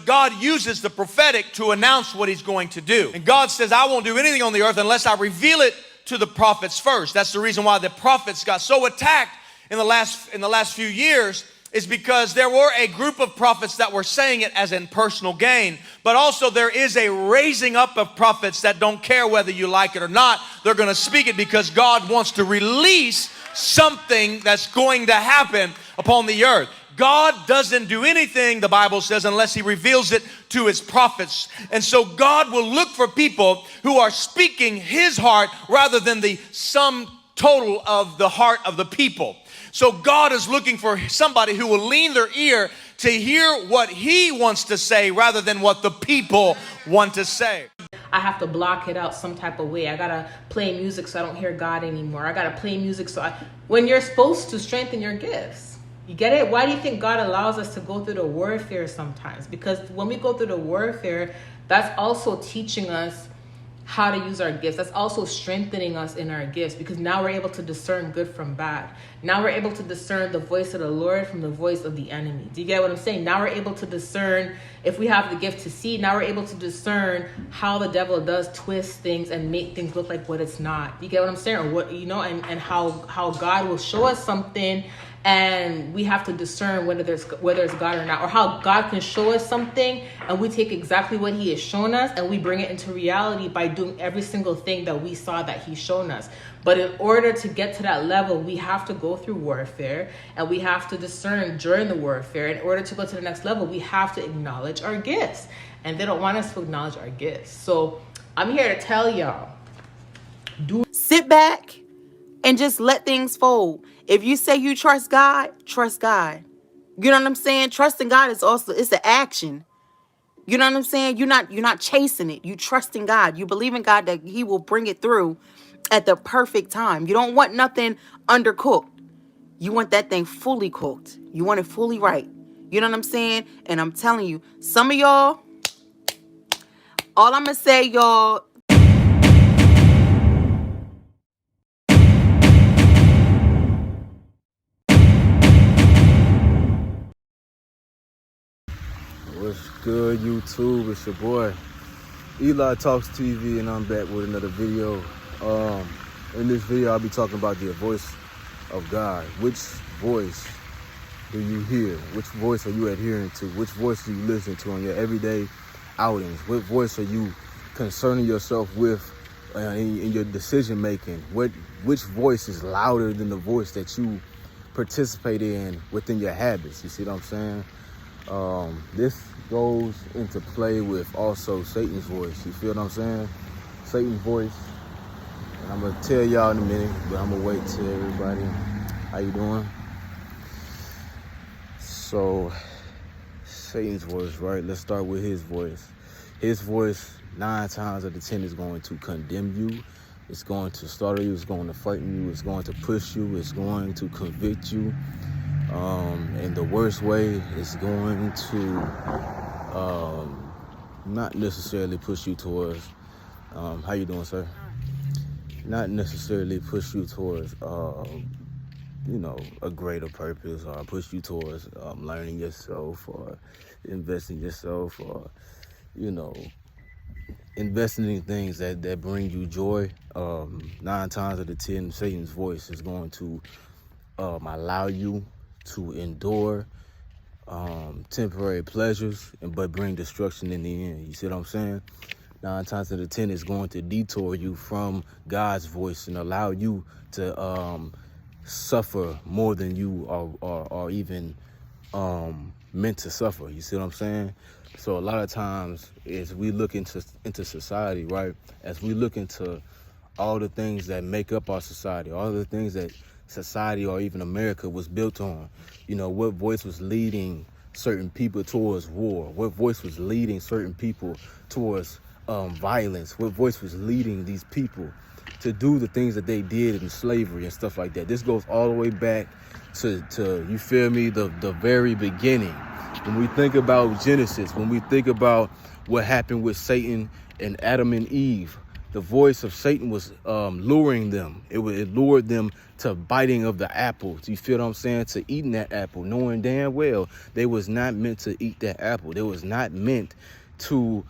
God uses the prophetic to announce what he's going to do. And God says, I won't do anything on the earth unless I reveal it to the prophets first. That's the reason why the prophets got so attacked in the last few years, is because there were a group of prophets that were saying it as in personal gain, but also there is a raising up of prophets that don't care whether you like it or not. They're going to speak it because God wants to release something that's going to happen upon the earth. God doesn't do anything, the Bible says, unless he reveals it to his prophets. And so God will look for people who are speaking his heart rather than the sum total of the heart of the people. So God is looking for somebody who will lean their ear to hear what he wants to say rather than what the people want to say. I have to block it out some type of way. I gotta play music so I don't hear God anymore. I gotta play music when you're supposed to strengthen your gifts. You get it? Why do you think God allows us to go through the warfare sometimes? Because when we go through the warfare, that's also teaching us how to use our gifts. That's also strengthening us in our gifts, because now we're able to discern good from bad. Now we're able to discern the voice of the Lord from the voice of the enemy. Do you get what I'm saying? Now we're able to discern, if we have the gift to see, now we're able to discern how the devil does twist things and make things look like what it's not. You get what I'm saying? Or what, and how God will show us something, and we have to discern whether it's God or not, or how God can show us something and we take exactly what he has shown us and we bring it into reality by doing every single thing that we saw that he's shown us. But in order to get to that level, we have to go through warfare, and we have to discern during the warfare. In order to go to the next level, we have to acknowledge our gifts, and they don't want us to acknowledge our gifts. So I'm here to tell y'all, sit back and just let things fold. If you say you trust God, trust God. You know what I'm saying? Trusting God is also, it's an action. You know what I'm saying? You're not chasing it. You trust in God. You believe in God that he will bring it through at the perfect time. You don't want nothing undercooked. You want that thing fully cooked. You want it fully right. You know what I'm saying? And I'm telling you, some of y'all, all I'm going to say, y'all, What's good, YouTube? It's your boy Eli Talks TV, and I'm back with another video. In this video, I'll be talking about the voice of God. Which voice do you hear? Which voice are you adhering to? Which voice do you listen to in your everyday outings? What voice are you concerning yourself with in your decision making? Which voice is louder than the voice that you participate in within your habits? You see what I'm saying? This goes into play with also Satan's voice. You feel what I'm saying? Satan's voice. And I'm gonna tell y'all in a minute, but I'm gonna wait till everybody. How you doing? So, Satan's voice, right? Let's start with his voice. His voice, 9 times out of 10, is going to condemn you. It's going to startle you. It's going to frighten you. It's going to push you. It's going to convict you. In the worst way, it's going to not necessarily push you towards how you doing, sir? Not necessarily push you towards a greater purpose, or push you towards learning yourself, or investing yourself, or investing in things that bring you joy. 9 times out of 10, Satan's voice is going to allow you to endure temporary pleasures, but bring destruction in the end. You see what I'm saying? 9 times out of 10 is going to detour you from God's voice and allow you to suffer more than you are even meant to suffer. You see what I'm saying? So a lot of times, as we look into society, right, as we look into all the things that make up our society, all the things that society or even America was built on, what voice was leading certain people towards war? What voice was leading certain people towards violence? What voice was leading these people to do the things that they did in slavery and stuff like that? This goes all the way back to you feel me, the very beginning. When we think about Genesis, when we think about what happened with Satan and Adam and Eve, the voice of Satan was luring them. It lured them to biting of the apple. You feel what I'm saying? To eating that apple, knowing damn well they was not meant to eat that apple. They was not meant to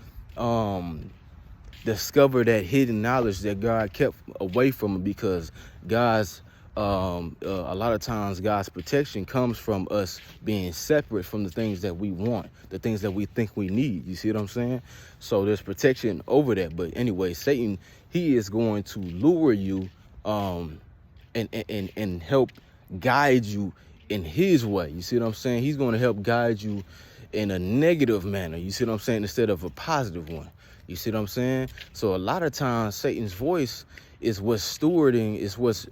discover that hidden knowledge that God kept away from them, because God's a lot of times God's protection comes from us being separate from the things that we want, the things that we think we need. You see what I'm saying? So there's protection over that. But anyway, Satan, he is going to lure you and help guide you in his way. You see what I'm saying? He's going to help guide you in a negative manner. You see what I'm saying? Instead of a positive one. You see what I'm saying? So a lot of times Satan's voice is what's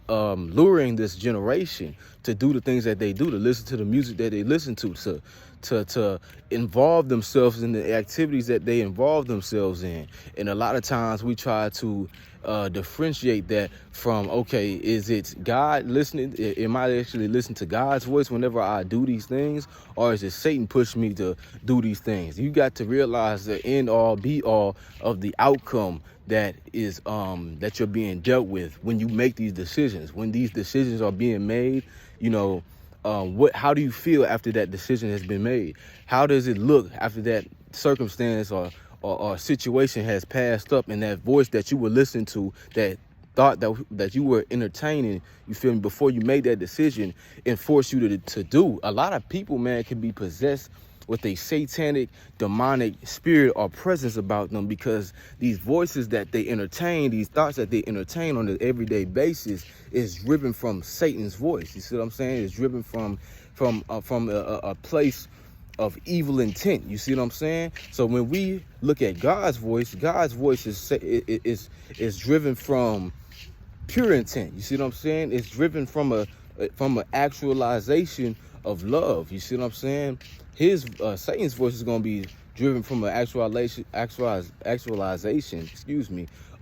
luring this generation to do the things that they do, to listen to the music that they listen to involve themselves in the activities that they involve themselves in. And a lot of times we try to differentiate that from, okay, is it God listening? Am I actually listening to God's voice whenever I do these things? Or is it Satan pushing me to do these things? You got to realize the end all be all of the outcome that is that you're being dealt with when you make these decisions. When these decisions are being made, you know, how do you feel after that decision has been made? How does it look after that circumstance or situation has passed up, and that voice that you were listening to, that thought that you were entertaining, you feel me, before you made that decision, and force you to do? A lot of people, man, can be possessed with a satanic, demonic spirit or presence about them, because these voices that they entertain, these thoughts that they entertain on an everyday basis, is driven from Satan's voice. You see what I'm saying? It's driven from a place of evil intent. You see what I'm saying? So when we look at God's voice is driven from pure intent. You see what I'm saying? It's driven from an actualization of love. You see what I'm saying? His Satan's voice is going to be driven from an actualization,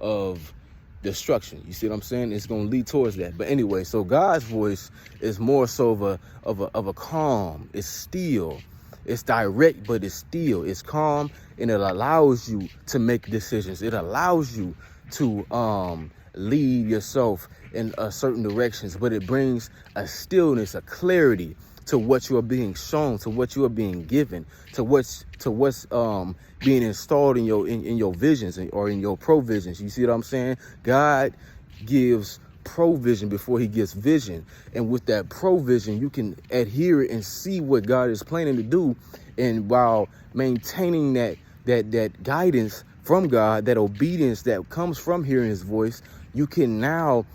of destruction. You see what I'm saying? It's going to lead towards that. But anyway, so God's voice is more so of a calm. It's still. It's direct, but it's still. It's calm, and it allows you to make decisions. It allows you to lead yourself in certain directions, but it brings a stillness, a clarity to what you are being shown, to what you are being given, to what's being installed in your visions or in your provisions. You see what I'm saying? God gives provision before he gives vision, and with that provision you can adhere and see what God is planning to do, and while maintaining that guidance from God, that obedience that comes from hearing his voice, you can now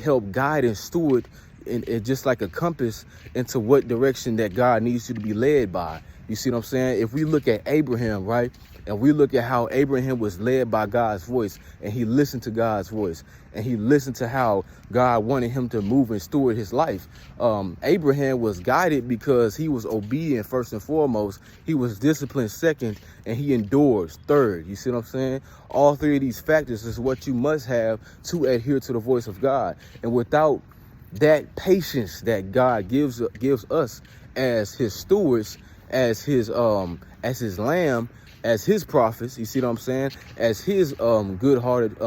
help guide and steward and just like a compass into what direction that God needs you to be led by. You see what I'm saying? If we look at Abraham, right, and we look at how Abraham was led by God's voice, and he listened to God's voice, and he listened to how God wanted him to move and steward his life. Abraham was guided because he was obedient first and foremost. He was disciplined second, and he endures third. You see what I'm saying? All three of these factors is what you must have to adhere to the voice of God. And without that patience that God gives us as his stewards, as his lamb, as his prophets, you see what I'm saying? As his good-hearted,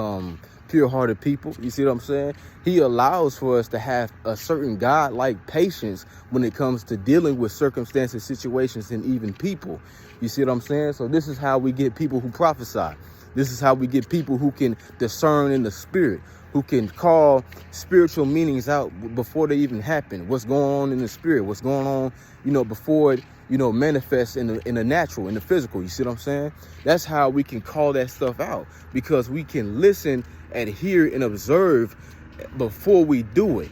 pure-hearted people, you see what I'm saying? He allows for us to have a certain God-like patience when it comes to dealing with circumstances, situations, and even people. You see what I'm saying? So this is how we get people who prophesy. This is how we get people who can discern in the spirit, who can call spiritual meanings out before they even happen. What's going on in the spirit? What's going on, before it, manifests in the natural, in the physical. You see what I'm saying? That's how we can call that stuff out, because we can listen, adhere, and observe before we do it.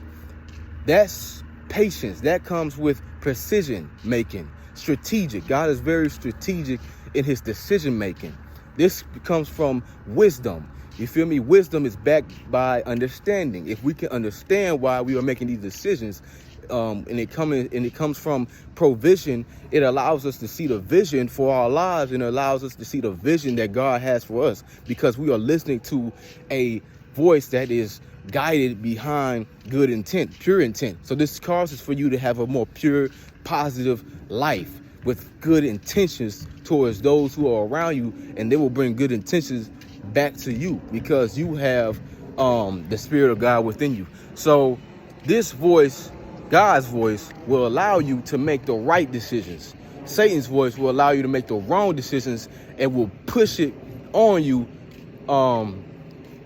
That's patience. That comes with precision making, strategic. God is very strategic in his decision making. This comes from wisdom. You feel me? Wisdom is backed by understanding. If we can understand why we are making these decisions, and it comes from provision, it allows us to see the vision for our lives, and it allows us to see the vision that God has for us, because we are listening to a voice that is guided behind good intent, pure intent. So this causes for you to have a more pure, positive life with good intentions towards those who are around you, and they will bring good intentions back to you because you have the Spirit of God within you. So this voice, God's voice, will allow you to make the right decisions. Satan's voice will allow you to make the wrong decisions and will push it on you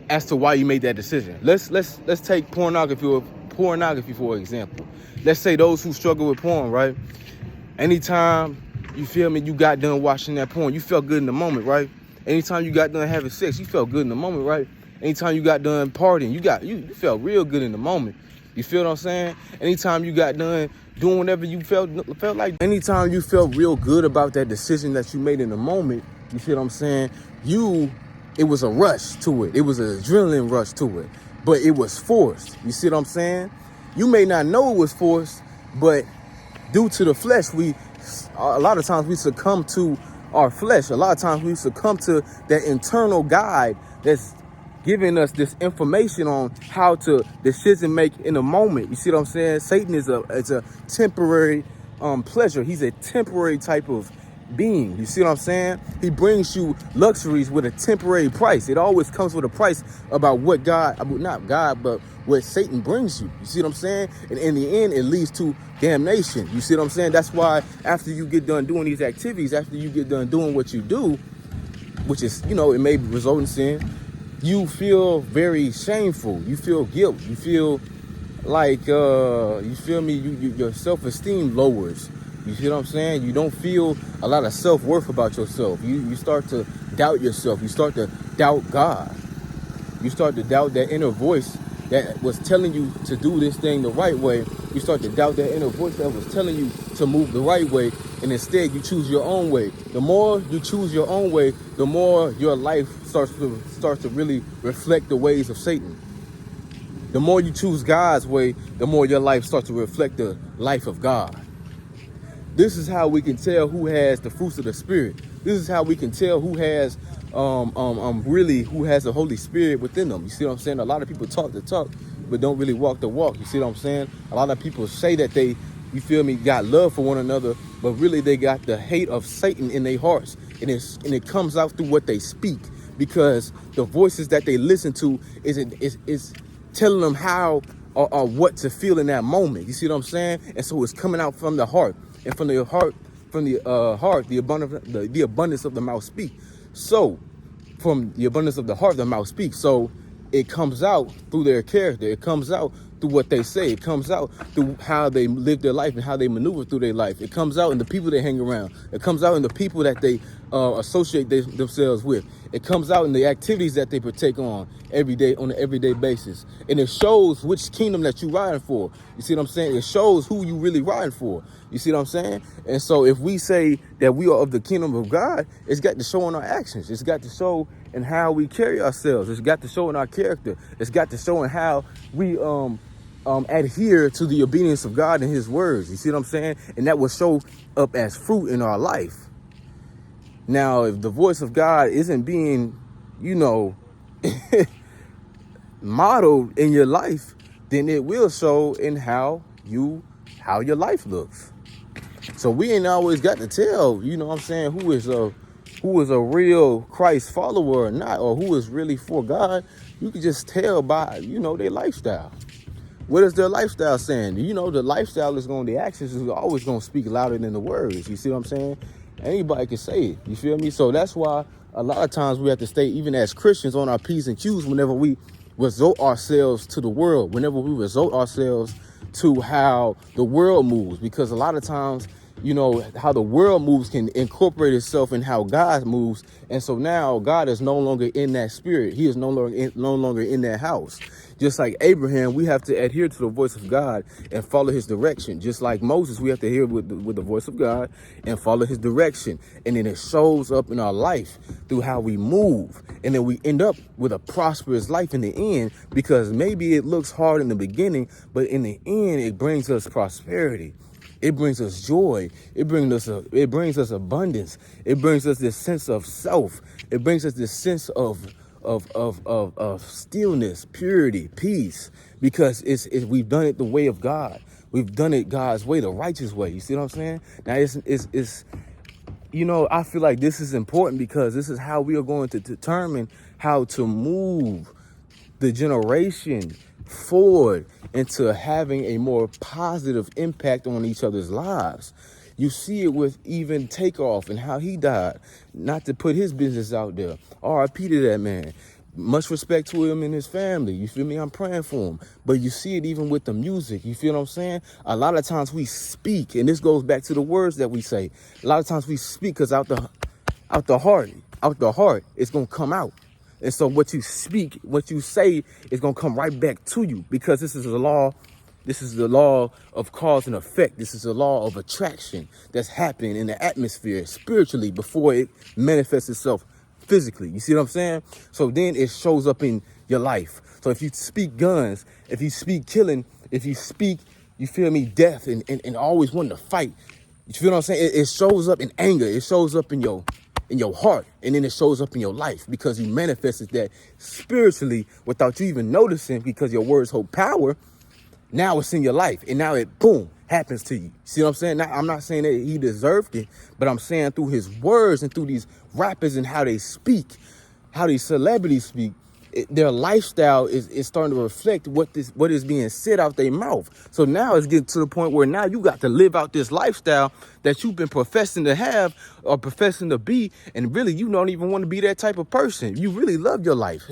as to why you made that decision. Let's take pornography for example. Let's say those who struggle with porn, right? Anytime you feel me, you got done watching that porn, you felt good in the moment, right? Anytime you got done having sex, you felt good in the moment, right? Anytime you got done partying, you felt real good in the moment. You feel what I'm saying? Anytime you got done doing whatever you felt like, anytime you felt real good about that decision that you made in the moment, you feel what I'm saying? It was a rush to it. It was an adrenaline rush to it, but it was forced. You see what I'm saying? You may not know it was forced, but due to the flesh, a lot of times we succumb to our flesh. A lot of times we succumb to that internal guide that's giving us this information on how to decision make in a moment. You see what I'm saying? Satan is a temporary pleasure. He's a temporary type of being. You see what I'm saying? He brings you luxuries with a temporary price. It always comes with a price about what not God, but what Satan brings you. You see what I'm saying? And in the end, it leads to damnation. You see what I'm saying? That's why after you get done doing these activities, after you get done doing what you do, which is, it may result in sin, you feel very shameful. You feel guilt. You feel like, you feel me? Your self-esteem lowers. You see what I'm saying? You don't feel a lot of self-worth about yourself. You start to doubt yourself. You start to doubt God. You start to doubt that inner voice that was telling you to do this thing the right way. You start to doubt that inner voice that was telling you to move the right way. And instead you choose your own way. The more you choose your own way, the more your life starts to really reflect the ways of Satan. The more you choose God's way, the more your life starts to reflect the life of God. This is how we can tell who has the fruits of the Spirit. This is how we can tell who has who has the Holy Spirit within them. You see what I'm saying? A lot of people talk the talk, but don't really walk the walk. You see what I'm saying? A lot of people say that they, you feel me, got love for one another, but really they got the hate of Satan in their hearts. And it comes out through what they speak, because the voices that they listen to is telling them how or what to feel in that moment. You see what I'm saying? And so it's coming out from the heart. And from the heart, the abundance of the mouth speak. So from the abundance of the heart, the mouth speaks. So it comes out through their character. It comes out through what they say. It comes out through how they live their life and how they maneuver through their life. It comes out in the people they hang around. It comes out in the people that they associate themselves with. It comes out in the activities that they partake on an everyday basis. And it shows which kingdom that you're riding for. You see what I'm saying? It shows who you really riding for. You see what I'm saying? And so if we say that we are of the kingdom of God, it's got to show in our actions. It's got to show in how we carry ourselves. It's got to show in our character. It's got to show in how we adhere to the obedience of God and his words. You see what I'm saying? And that will show up as fruit in our life. Now, if the voice of God isn't being, modeled in your life, then it will show in how your life looks. So we ain't always got to tell, who is a real Christ follower or not, or who is really for God. You can just tell by, their lifestyle. What is their lifestyle saying? The lifestyle the actions is always going to speak louder than the words. You see what I'm saying? Anybody can say it. You feel me? So that's why a lot of times we have to stay, even as Christians, on our P's and Q's whenever we result ourselves to the world, whenever we result ourselves to how the world moves. Because a lot of times, how the world moves can incorporate itself in how God moves. And so now God is no longer in that spirit. He is no longer in that house. Just like Abraham, we have to adhere to the voice of God and follow his direction. Just like Moses, we have to adhere with the voice of God and follow his direction. And then it shows up in our life through how we move. And then we end up with a prosperous life in the end, because maybe it looks hard in the beginning, but in the end, it brings us prosperity. It brings us joy. It brings us abundance. It brings us this sense of self. It brings us this sense of stillness, purity, peace, because we've done it the way of God. We've done it God's way, the righteous way. You see what I'm saying? Now it's I feel like this is important, because this is how we are going to determine how to move the generation forward into having a more positive impact on each other's lives. You see it with even Takeoff and how he died, not to put his business out there. R.I.P. to that man. Much respect to him and his family. You feel me? I'm praying for him. But you see it even with the music. You feel what I'm saying? A lot of times we speak, and this goes back to the words that we say. A lot of times we speak because out the heart, it's gonna come out. And so what you speak, what you say is going to come right back to you, because this is the law. This is the law of cause and effect. This is the law of attraction that's happening in the atmosphere spiritually before it manifests itself physically. You see what I'm saying? So then it shows up in your life. So if you speak guns, if you speak killing, if you speak, you feel me, death and always wanting to fight, you feel what I'm saying? It shows up in anger. It shows up in your heart, and then it shows up in your life because you manifested that spiritually without you even noticing, because your words hold power. Now it's in your life, and now it, boom, happens to you. See what I'm saying? Now, I'm not saying that he deserved it, but I'm saying through his words and through these rappers and how they speak, how these celebrities speak, their lifestyle is starting to reflect what is being said out their mouth. So now it's getting to the point where now you got to live out this lifestyle that you've been professing to have or professing to be, and really you don't even want to be that type of person. You really love your life.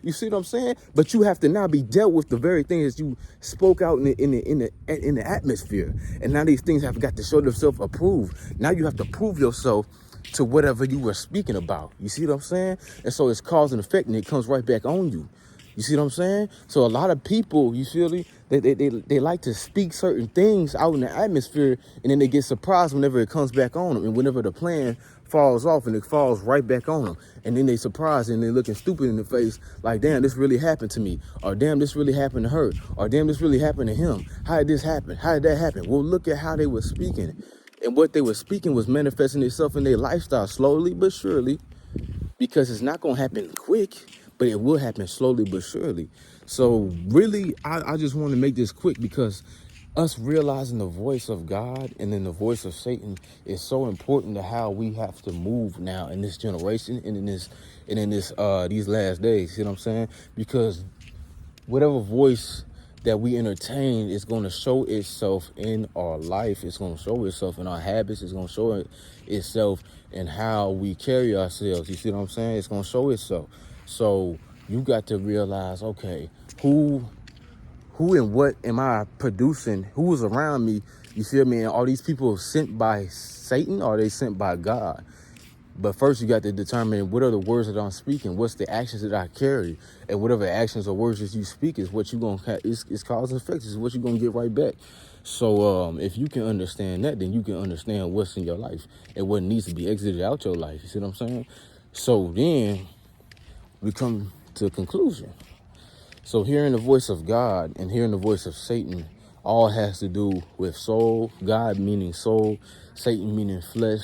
You see what I'm saying? But you have to now be dealt with the very things that you spoke out in the atmosphere, and now these things have got to show themselves approved. Now you have to prove yourself to whatever you were speaking about. You see what I'm saying? And so it's cause and effect, and it comes right back on you. You see what I'm saying? So a lot of people, you feel me, they like to speak certain things out in the atmosphere, and then they get surprised whenever it comes back on them, and whenever the plan falls off and it falls right back on them, and then they surprised and they're looking stupid in the face, like, damn, this really happened to me, or damn, this really happened to her, or damn, this really happened to him. How did this happen? How did that happen? Well, look at how they were speaking. And what they were speaking was manifesting itself in their lifestyle slowly but surely, because it's not going to happen quick, but it will happen slowly but surely. So really, I just want to make this quick, because us realizing the voice of God and then the voice of Satan is so important to how we have to move now in this generation and in these last days. You know what I'm saying? Because whatever voice that we entertain is going to show itself in our life. It's going to show itself in our habits. It's going to show itself in how we carry ourselves. You see what I'm saying? It's going to show itself. So you got to realize, okay, who and what am I producing? Who is around me? You feel me? And are these people sent by Satan, or are they sent by God? But first, you got to determine, what are the words that I'm speaking? What's the actions that I carry? And whatever actions or words that you speak is what you're going to, it's cause and effect. It's what you're going to get right back. So if you can understand that, then you can understand what's in your life and what needs to be exited out your life. You see what I'm saying? So then we come to a conclusion. So hearing the voice of God and hearing the voice of Satan all has to do with soul. God meaning soul, Satan meaning flesh.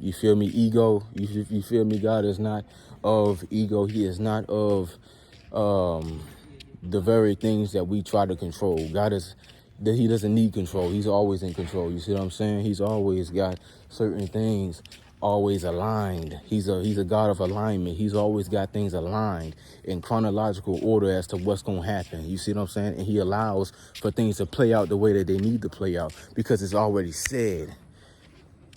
You feel me? Ego. You feel me? God is not of ego. He is not of the very things that we try to control. God is that he doesn't need control. He's always in control. You see what I'm saying? He's always got certain things always aligned. He's a God of alignment. He's always got things aligned in chronological order as to what's going to happen. You see what I'm saying? And he allows for things to play out the way that they need to play out, because it's already said.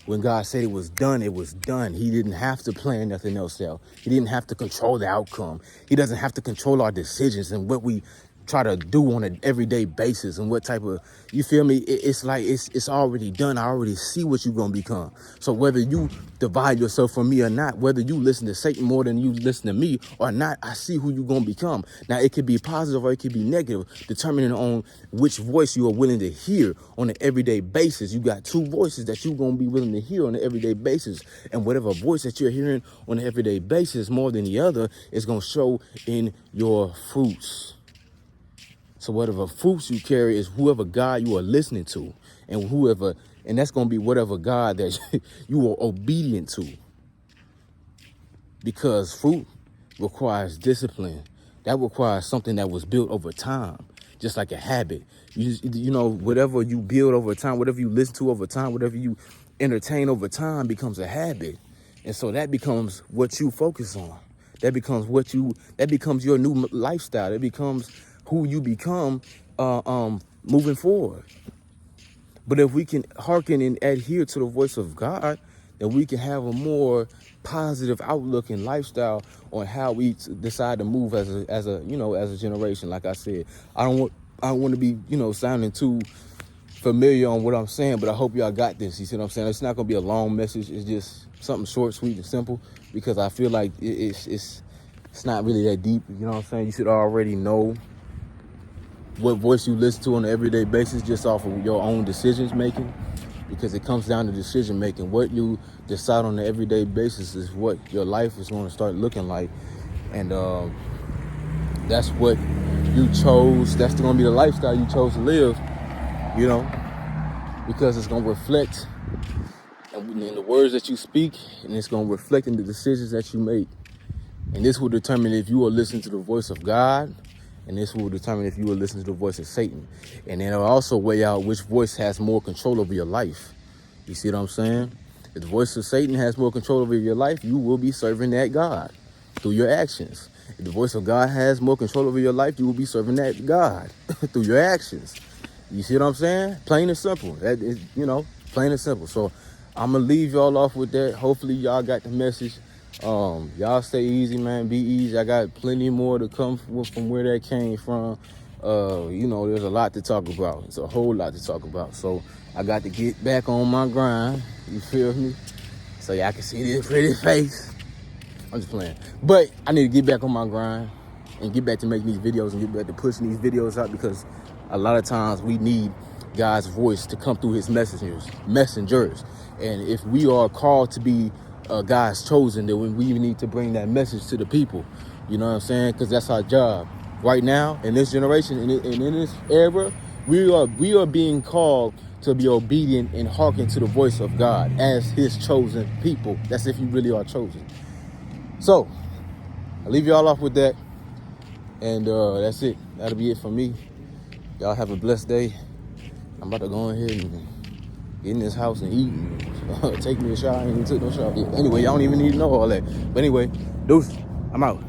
When God said it was done, it was done. He didn't have to plan nothing else out. He didn't have to control the outcome. He doesn't have to control our decisions and what we try to do on an everyday basis and what type of, you feel me? It's like it's already done. I already see what you're going to become. So whether you divide yourself from me or not, whether you listen to Satan more than you listen to me or not, I see who you're going to become. Now, it could be positive or it could be negative, determining on which voice you are willing to hear on an everyday basis. You got two voices that you're going to be willing to hear on an everyday basis. And whatever voice that you're hearing on an everyday basis more than the other is going to show in your fruits. So whatever fruits you carry is whoever God you are listening to, and that's going to be whatever God that you are obedient to. Because fruit requires discipline. That requires something that was built over time, just like a habit. You know, whatever you build over time, whatever you listen to over time, whatever you entertain over time becomes a habit. And so that becomes what you focus on. That becomes your new lifestyle. That becomes who you become moving forward. But if we can hearken and adhere to the voice of God, then we can have a more positive outlook and lifestyle on how we decide to move as a generation. Like I said, I don't want to be, sounding too familiar on what I'm saying, but I hope y'all got this. You see what I'm saying? It's not gonna be a long message. It's just something short, sweet, and simple, because I feel like it's not really that deep. You know what I'm saying? You should already know what voice you listen to on an everyday basis just off of your own decisions making, because it comes down to decision making. What you decide on an everyday basis is what your life is going to start looking like, and that's what you chose. That's going to be the lifestyle you chose to live, because it's going to reflect in the words that you speak, and it's going to reflect in the decisions that you make. And this will determine if you will listen to the voice of God, and this will determine if you will listen to the voice of Satan. And then it'll also weigh out which voice has more control over your life. You see what I'm saying? If the voice of Satan has more control over your life, you will be serving that God through your actions. If the voice of God has more control over your life, you will be serving that God through your actions. You see what I'm saying? Plain and simple. That is, plain and simple. So I'm going to leave y'all off with that. Hopefully y'all got the message. Y'all stay easy, man. Be easy. I got plenty more to come from where that came from. There's a lot to talk about. It's a whole lot to talk about. So I got to get back on my grind. You feel me? So y'all can see this pretty face. I'm just playing. But I need to get back on my grind and get back to making these videos and get back to pushing these videos out, because a lot of times we need God's voice to come through his messengers. And if we are called to be God's chosen, then we need to bring that message to the people. You know what I'm saying? Because that's our job. Right now, in this generation, and in this era, we are being called to be obedient and hearken to the voice of God as his chosen people. That's if you really are chosen. So, I'll leave y'all off with that. And that's it. That'll be it for me. Y'all have a blessed day. I'm about to go ahead and get in this house and eat and take me a shower. I ain't even took no shower yet. Anyway, y'all don't even need to know all that. But anyway, deuce, I'm out.